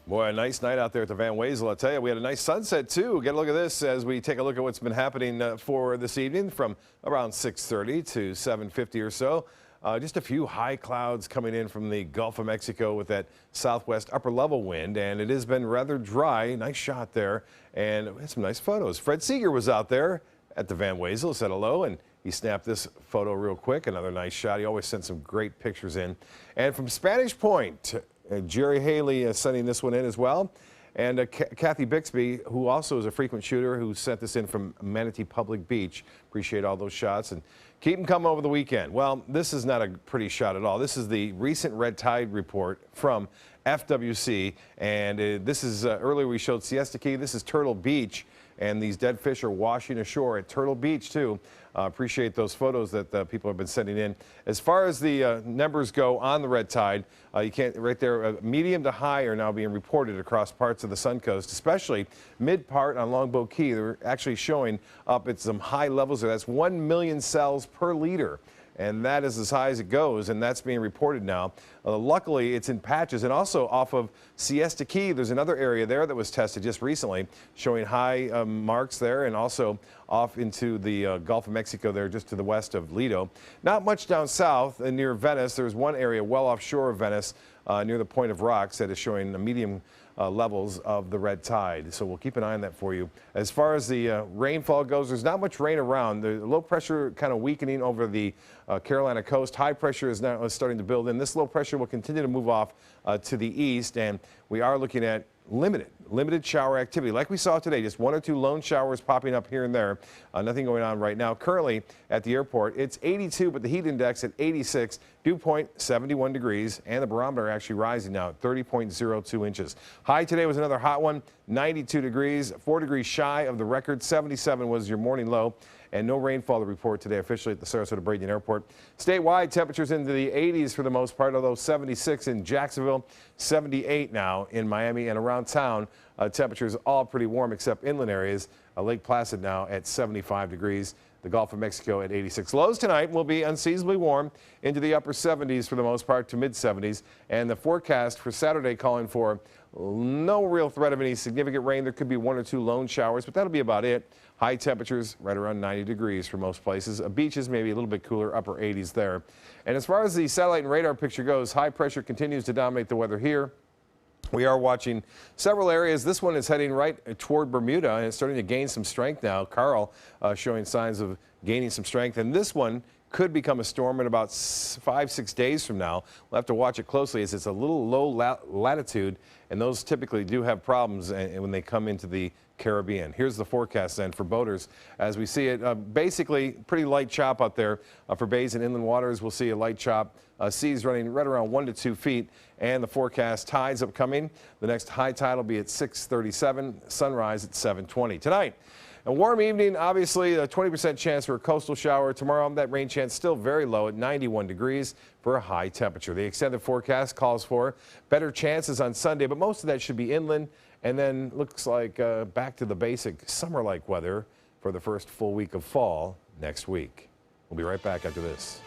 Boy, a nice night out there at the Van Wezel. I'll tell you, we had a nice sunset too. Get a look at this as we take a look at what's been happening for this evening from around 6:30 to 7:50 or so. Just a few high clouds coming in from the Gulf of Mexico with that southwest upper level wind, and it has been rather dry. Nice shot there, and we had some nice photos. Fred Seeger was out there at the Van Wezel, said hello, and he snapped this photo real quick. Another nice shot. He always sends some great pictures in. And from Spanish Point, Jerry Haley sending this one in as well. And Kathy Bixby, who also is a frequent shooter, who sent this in from Manatee Public Beach. Appreciate all those shots and keep them coming over the weekend. Well, this is not a pretty shot at all. This is the recent red tide report from FWC. And this is earlier we showed Siesta Key. This is Turtle Beach. And these dead fish are washing ashore at Turtle Beach, too. Appreciate those photos that people have been sending in. As far as the numbers go on the red tide, you can't, right there, medium to high are now being reported across parts of the Suncoast, especially mid part on Longboat Key. They're actually showing up at some high levels there. That's 1 million cells per liter. And that is as high as it goes, and that's being reported now. Luckily, it's in patches, and also off of Siesta Key, there's another area there that was tested just recently, showing high marks there, and also off into the Gulf of Mexico there, just to the west of Lido. Not much down south near Venice. There's one area well offshore of Venice, near the Point of Rocks, that is showing the medium levels of the red tide. So we'll keep an eye on that for you. As far as the rainfall goes, there's not much rain around. The low pressure kind of weakening over the Carolina coast. High pressure is now starting to build in. This low pressure will continue to move off to the east, and we are looking at limited shower activity like we saw today. Just one or two lone showers popping up here and there. Nothing going on right now. Currently at the airport, it's 82, but the heat index at 86, dew point 71 degrees, and the barometer actually rising now at 30.02 inches. High today was another hot one, 92 degrees, 4 degrees shy of the record. 77 was your morning low. And no rainfall to report today officially at the Sarasota-Bradenton Airport. Statewide, temperatures into the 80s for the most part, although 76 in Jacksonville, 78 now in Miami, and around town, temperatures all pretty warm except inland areas. Lake Placid now at 75 degrees. The Gulf of Mexico at 86. Lows tonight will be unseasonably warm into the upper 70s for the most part to mid 70s. And the forecast for Saturday calling for no real threat of any significant rain. There could be one or two lone showers, but that'll be about it. High temperatures right around 90 degrees for most places. Beaches maybe a little bit cooler, upper 80s there. And as far as the satellite and radar picture goes, high pressure continues to dominate the weather here. We are watching several areas. This one is heading right toward Bermuda, and it's starting to gain some strength now. Carl showing signs of gaining some strength. And this one could become a storm in about 5-6 days from now. We'll have to watch it closely as it's a little low latitude, and those typically do have problems when they come into the Caribbean. Here's the forecast then for boaters as we see it. Basically, pretty light chop out there for bays and inland waters. We'll see a light chop. Seas running right around 1 to 2 feet. And the forecast tides upcoming. The next high tide will be at 6:37, sunrise at 7:20. Tonight, a warm evening, obviously a 20% chance for a coastal shower. Tomorrow, that rain chance still very low at 91 degrees for a high temperature. The extended forecast calls for better chances on Sunday, but most of that should be inland. And then looks like back to the basic summer-like weather for the first full week of fall next week. We'll be right back after this.